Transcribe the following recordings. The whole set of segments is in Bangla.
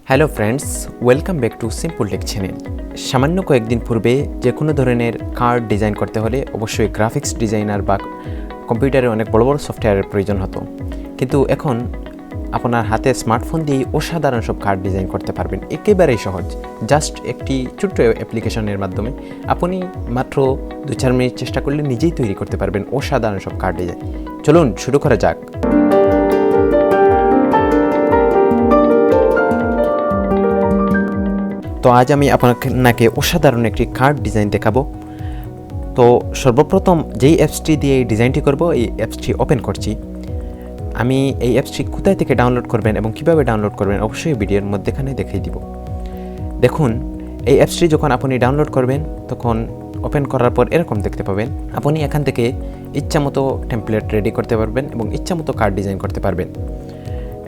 Hello friends, welcome back to simple take channel. সামান্য কয়েকদিন পূর্বে যে কোনো ধরনের কার্ড ডিজাইন করতে হলে অবশ্যই গ্রাফিক্স ডিজাইনার বা কম্পিউটারে অনেক বড় বড় সফটওয়্যারের প্রয়োজন হতো, কিন্তু এখন আপনার হাতে স্মার্টফোন দিয়ে অসাধারণ সব কার্ড ডিজাইন করতে পারবেন একেবারেই সহজ। জাস্ট একটি ছোট্ট অ্যাপ্লিকেশনের মাধ্যমে আপনি মাত্র 2-4 মিনিট চেষ্টা করলে নিজেই তৈরি করতে পারবেন অসাধারণ সব কার্ড ডিজাইন। চলুন শুরু করা যাক। তো আজ আমি আপনাকে অসাধারণ একটি কার্ড ডিজাইন দেখাবো। তো সর্বপ্রথম যেই অ্যাপসটি দিয়ে এই ডিজাইনটি করব, এই অ্যাপসটি ওপেন করছি। আমি এই অ্যাপসটি কোথায় থেকে ডাউনলোড করবেন এবং কিভাবে ডাউনলোড করবেন অবশ্যই ভিডিওর মধ্যেখানে দেখিয়ে দিব। দেখুন, এই অ্যাপসটি যখন আপনি ডাউনলোড করবেন তখন ওপেন করার পর এরকম দেখতে পাবেন। আপনি এখান থেকে ইচ্ছামতো টেমপ্লেট রেডি করতে পারবেন এবং ইচ্ছামতো কার্ড ডিজাইন করতে পারবেন।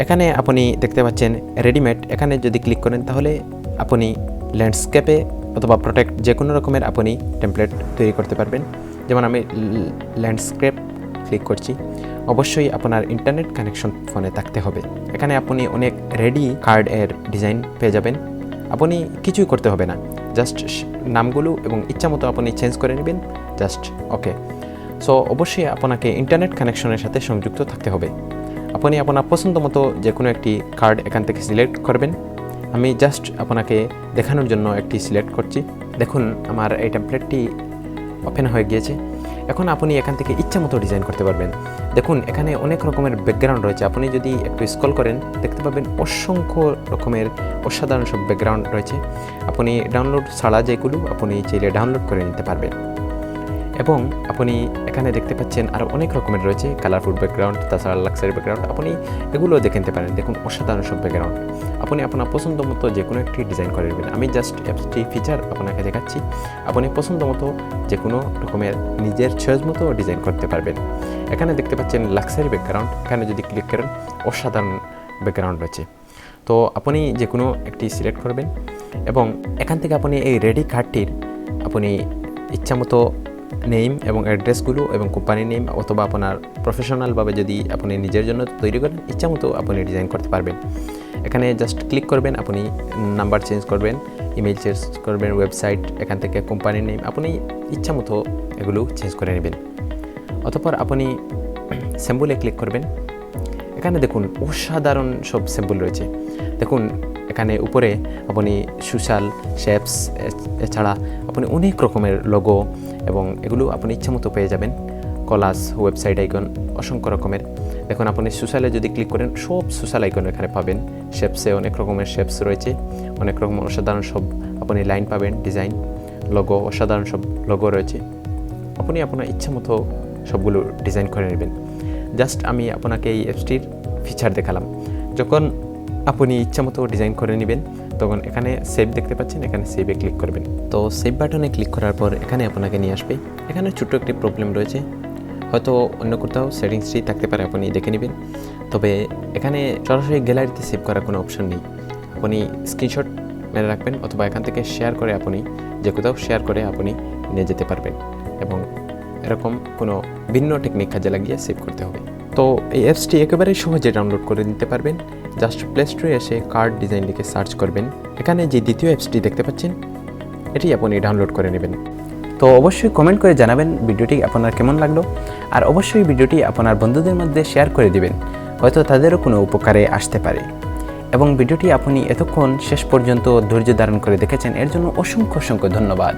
এখানে আপনি দেখতে পাচ্ছেন রেডিমেড। এখানে যদি ক্লিক করেন তাহলে আপনি ল্যান্ডস্কেপে অথবা প্রোটেক্ট যে কোনো রকমের আপনি টেমপ্লেট তৈরি করতে পারবেন। যেমন আমি ল্যান্ডস্কেপ ক্লিক করছি। অবশ্যই আপনার ইন্টারনেট কানেকশন ফোনে থাকতে হবে। এখানে আপনি অনেক রেডি কার্ডের ডিজাইন পেয়ে যাবেন। আপনি কিছুই করতে হবে না, জাস্ট নামগুলো এবং ইচ্ছামতো আপনি চেঞ্জ করে নেবেন, জাস্ট ওকে। সো অবশ্যই আপনাকে ইন্টারনেট কানেকশনের সাথে সংযুক্ত থাকতে হবে। আপনি আপনার পছন্দ মতো যে কোনো একটি কার্ড এখান থেকে সিলেক্ট করবেন। আমি জাস্ট আপনাকে দেখানোর জন্য একটি সিলেক্ট করছি। দেখুন, আমার এই টেমপ্লেটটি ওপেন হয়ে গিয়েছে। এখন আপনি এখান থেকে ইচ্ছা মতো ডিজাইন করতে পারবেন। দেখুন, এখানে অনেক রকমের ব্যাকগ্রাউন্ড রয়েছে। আপনি যদি একটু স্ক্রল করেন দেখতে পাবেন অসংখ্য রকমের অসাধারণ সব ব্যাকগ্রাউন্ড রয়েছে। আপনি ডাউনলোড ছাড়া যেগুলো আপনি চাইলে ডাউনলোড করে নিতে পারবেন। এবং আপনি এখানে দেখতে পাচ্ছেন আরও অনেক রকমের রয়েছে কালারফুল ব্যাকগ্রাউন্ড, তাছাড়া লাক্সারি ব্যাকগ্রাউন্ড। আপনি এগুলো দেখে নিতে পারেন। দেখুন, অসাধারণ সব ব্যাকগ্রাউন্ড। আপনি আপনার পছন্দ মতো যে কোনো একটি ডিজাইন করে নেবেন। আমি জাস্ট অ্যাপসটি ফিচার আপনাকে দেখাচ্ছি। আপনি পছন্দ মতো যে কোনো রকমের নিজের চয়েস মতো ডিজাইন করতে পারবেন। এখানে দেখতে পাচ্ছেন লাক্সারি ব্যাকগ্রাউন্ড। এখানে যদি ক্লিক করেন অসাধারণ ব্যাকগ্রাউন্ড রয়েছে। তো আপনি যে কোনো একটি সিলেক্ট করবেন এবং এখান থেকে আপনি এই রেডি কার্ডটির আপনি ইচ্ছামতো নেম এবং অ্যাড্রেসগুলো এবং কোম্পানির নেম অথবা আপনার প্রফেশনালভাবে যদি আপনি নিজের জন্য তৈরি করেন ইচ্ছামতো আপনি ডিজাইন করতে পারবেন। এখানে জাস্ট ক্লিক করবেন, আপনি নাম্বার চেঞ্জ করবেন, ইমেল চেঞ্জ করবেন, ওয়েবসাইট, এখান থেকে কোম্পানির নেম আপনি ইচ্ছামতো এগুলো চেঞ্জ করে নেবেন। অতঃপর আপনি স্যাম্পলে ক্লিক করবেন। এখানে দেখুন অসাধারণ সব স্যাম্পল রয়েছে। দেখুন, এখানে উপরে আপনি সোশ্যাল শেপস, এছাড়া আপনি অনেক রকমের লোগো এবং এগুলো আপনি ইচ্ছামতো পেয়ে যাবেন। কলাস, ওয়েবসাইট আইকন, অসংখ্য রকমের। দেখুন, আপনি সোশ্যালে যদি ক্লিক করেন সব সোশ্যাল আইকন এখানে পাবেন। শেপসে অনেক রকমের শেপস রয়েছে, অনেক রকমের অসাধারণ সব আপনি লাইন পাবেন, ডিজাইন, লোগো, অসাধারণ সব লোগো রয়েছে। আপনি আপনার ইচ্ছামতো সবগুলো ডিজাইন করে নেবেন। জাস্ট আমি আপনাকে এই অ্যাপসটির ফিচার দেখালাম। যখন আপনি ইচ্ছামতো ডিজাইন করে নেবেন তখন এখানে সেভ দেখতে পাচ্ছেন, এখানে সেভে ক্লিক করবেন। তো সেভ বাটনে ক্লিক করার পর এখানে আপনাকে নিয়ে আসবে। এখানে ছোট্ট একটি প্রবলেম রয়েছে, হয়তো অন্য কোথাও সেটিংসটি থাকতে পারে, আপনি দেখে নেবেন। তবে এখানে সরাসরি গ্যালারিতে সেভ করার কোনো অপশন নেই। আপনি স্ক্রিনশট মেরে রাখবেন অথবা এখান থেকে শেয়ার করে আপনি যে কোথাও শেয়ার করে আপনি নিয়ে যেতে পারবেন এবং এরকম কোনো ভিন্ন টেকনিক কাজে লাগিয়ে সেভ করতে হবে। তো এই অ্যাপসটি একেবারে সহজে ডাউনলোড করে নিতে পারবেন। জাস্ট প্লে স্টোরে এসে কার্ড ডিজাইন লিখে সার্চ করবেন। এখানে যে দ্বিতীয় অ্যাপসটি দেখতে পাচ্ছেন এটি আপনি ডাউনলোড করে নেবেন। তো অবশ্যই কমেন্ট করে জানাবেন ভিডিওটি আপনার কেমন লাগলো, আর অবশ্যই ভিডিওটি আপনার বন্ধুদের মধ্যে শেয়ার করে দিবেন, হয়তো তাদেরও কোনো উপকারে আসতে পারে। এবং ভিডিওটি আপনি এতক্ষণ শেষ পর্যন্ত ধৈর্য ধারণ করে দেখেছেন এর জন্য অসংখ্য অসংখ্য ধন্যবাদ।